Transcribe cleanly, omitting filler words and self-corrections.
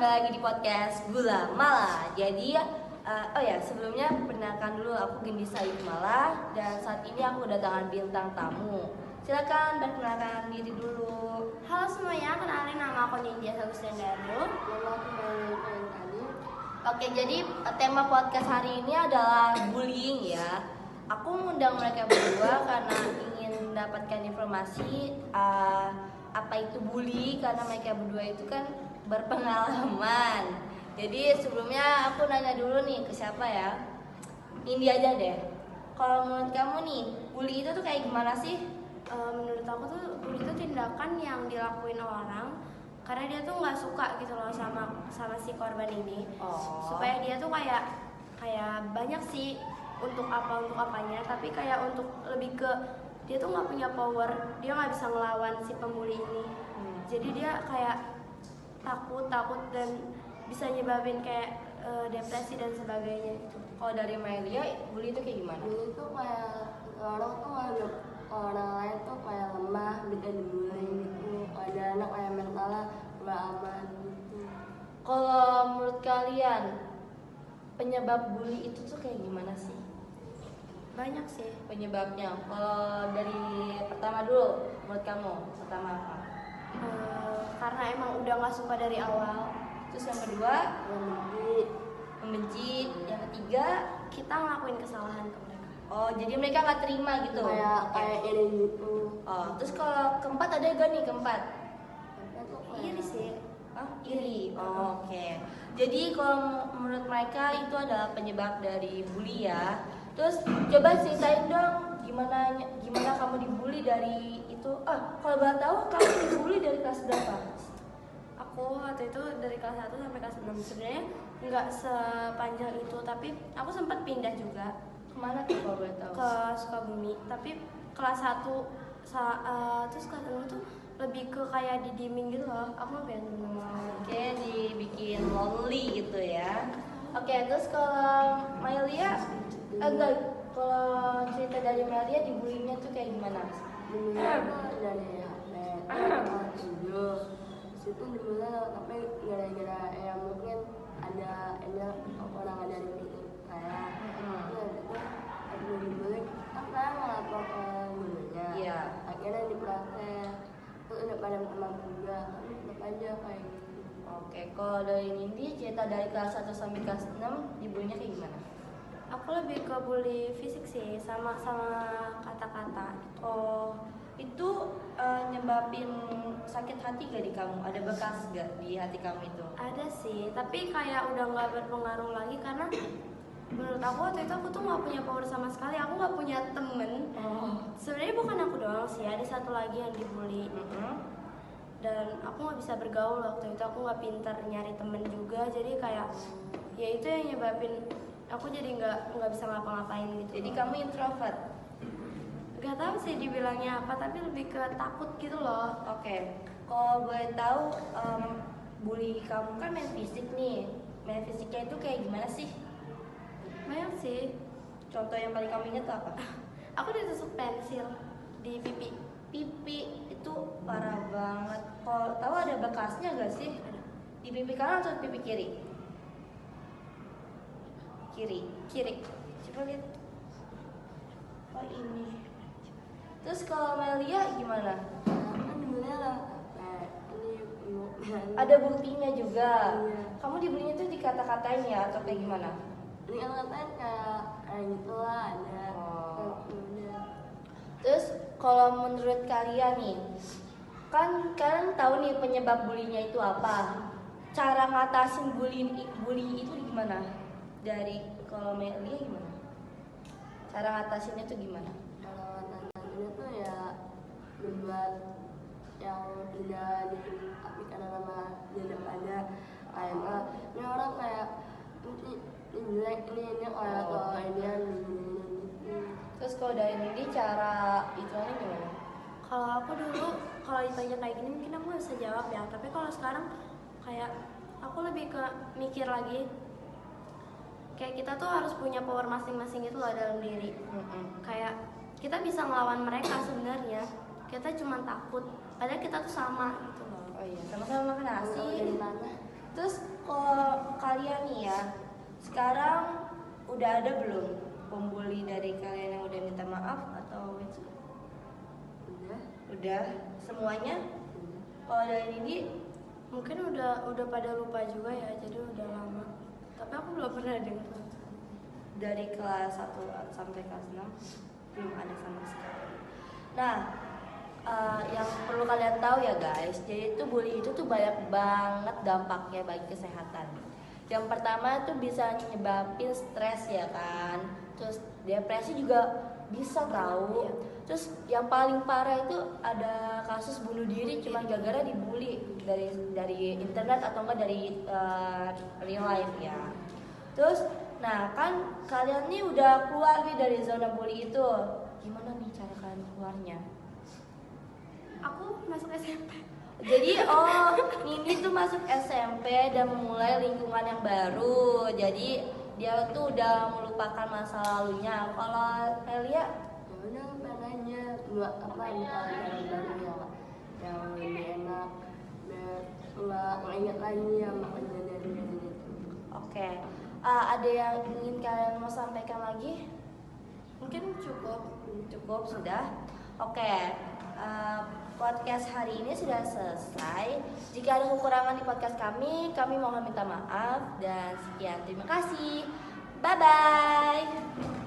kembali lagi di podcast Gula Mala. Jadi sebelumnya perkenalkan dulu, aku Gendisa Mala dan saat ini aku kedatangan bintang tamu. Silakan perkenalkan diri dulu. Halo semuanya, kenalin nama aku Nindya Agustina Daru. Oke, jadi tema podcast hari ini adalah bullying ya. Aku mengundang mereka berdua karena ingin mendapatkan informasi apa itu bully, karena mereka berdua itu kan berpengalaman. Jadi sebelumnya aku nanya dulu nih ke siapa ya? Indi aja deh. Kalau menurut kamu nih, bully itu tuh kayak gimana sih? Menurut aku tuh bully itu tindakan yang dilakuin orang karena dia tuh nggak suka gitu loh sama si korban ini. Supaya dia tuh kayak banyak sih untuk apanya, tapi kayak untuk lebih ke dia tuh nggak punya power, dia nggak bisa ngelawan si pembuli ini. Jadi dia kayak takut dan bisa nyebabin kayak depresi dan sebagainya gitu. Kalau dari Melia, bully itu kayak gimana? Bully itu kayak orang tuh nganggap orang lain tuh kayak lemah, bisa dibully gitu. Ada anak kayak mentalnya nggak aman gitu. Kalau menurut kalian, penyebab bully itu tuh kayak gimana sih? Banyak sih Penyebabnya. Kalau dari pertama dulu, menurut kamu pertama apa? karena emang udah nggak suka dari awal. Terus yang kedua, membenci. Yang ketiga, Kita ngelakuin kesalahan ke mereka. oh jadi mereka nggak terima gitu. Kayak ini gitu. Oh, terus kalau keempat ada gak nih keempat? Iri sih. Iri. Oh, oke. Jadi kalau menurut mereka itu adalah penyebab dari bully ya. Terus coba ceritain dong gimana kamu dibully dari itu. Kalau boleh tahu kamu dibully dari kelas berapa? Aku waktu itu dari kelas 1 sampai kelas 6 sebenarnya nggak sepanjang itu, tapi aku sempat pindah juga Kemana tuh kalau boleh tahu? ke Sukabumi. Tapi kelas 1 terus kelas 6 tuh lebih ke kayak didiemin gitu loh. Aku nggak pengen temen-temen. Oke, dibikin lonely gitu ya. Oke, terus kalau Melia, kalau cerita dari Melia dibulinya tuh kayak gimana? Dulunya tuh dari HP tujuh. Situ dulunya tapi gara-gara ya mungkin ada orang ada di situ kayak itu aku dibully apa ngelapor ke gurunya. Iya. Akhirnya dipraktek terus udah pada teman juga tapi tetap aja kayak gitu. Oke, kalau dari Nindi cerita dari kelas 1 sampai kelas 6 dibulinya kayak gimana? Aku lebih ke bully fisik sih, sama kata-kata. Oh, itu nyebabin sakit hati gak di kamu? Ada bekas gak di hati kamu itu? Ada sih, tapi kayak udah nggak berpengaruh lagi karena menurut aku waktu itu aku tuh nggak punya power sama sekali. Aku nggak punya temen. Sebenarnya bukan aku doang sih, ada satu lagi yang dibully. Dan aku nggak bisa bergaul waktu itu. Aku nggak pintar nyari temen juga, jadi kayak ya itu yang nyebabin aku jadi nggak bisa ngapa-ngapain gitu. Jadi kamu introvert? Gak tahu sih dibilangnya apa, tapi lebih ke takut gitu loh. Oke, kalau boleh tahu bully kamu kan main fisik nih. Main fisiknya itu kayak gimana sih? Banyak sih. Contoh yang paling kamu ingat tuh apa? Aku ditusuk pensil di pipi. Pipi itu parah banget. Kalau tahu ada bekasnya gak sih? Di pipi kanan atau pipi kiri? Kiri. Coba lihat. Oh ini. Terus kalau Melia gimana? Kan dulunya lah ini Ada buktinya juga. Iya. Kamu dibulinya tuh dikata-katain ya atau kayak gimana? ini kan katanya kayak gitu lah ada. Udah. Terus kalau menurut kalian nih, kan kalian tahu nih penyebab bulinya itu apa? Cara ngatasin bully itu gimana? Dari kalau Melia gimana? Cara ngatasinnya tuh gimana? Kalau tantangannya tuh ya membuat yang tidak diapikan sama dia ada kayak ini orang kayak ini jelek ini orang atau ini Terus kalau dari Nindi cara ituannya gimana? Kalau aku dulu kalau ditanya kayak gini mungkin aku nggak bisa jawab ya. Tapi kalau sekarang kayak aku lebih ke mikir lagi. Kayak kita tuh harus punya power masing-masing itu loh dalam diri. Kayak kita bisa ngelawan mereka sebenarnya. Kita cuma takut. Padahal kita tuh sama gitu loh. Oh iya, sama-sama makan nasi. dari mana Terus kalau kalian nih ya, sekarang udah ada belum pembuli dari kalian yang udah minta maaf atau itu? Udah semuanya? Kalau dari Didi? Mungkin udah pada lupa juga ya, jadi udah lama. Tapi aku belum pernah dengar. Dari kelas 1 sampai kelas 6 belum ada sama sekali. Nah, yang perlu kalian tahu ya guys, jadi itu bully itu tuh banyak banget dampaknya bagi kesehatan. Yang pertama tuh bisa nyebabin stres ya kan, terus depresi juga bisa tahu. Terus yang paling parah itu ada kasus bunuh diri cuma gara-gara dibully dari internet atau enggak dari real life ya. Terus, nah kan kalian nih udah keluar nih dari zona bully itu, gimana nih cara kalian keluarnya? Aku masuk SMP. Jadi Nini tuh masuk SMP dan memulai lingkungan yang baru. Jadi dia tuh udah melupakan masa lalunya. Kalau Melia, Ya udah pengennya nggak apa yang baru yang lebih enak, biar nggak ingat lagi yang kejadian itu. oke. Ada yang ingin kalian mau sampaikan lagi? Mungkin cukup. Cukup sudah. Oke. Podcast hari ini sudah selesai. Jika ada kekurangan di podcast kami mohon minta maaf dan sekian. Terima kasih. Bye bye.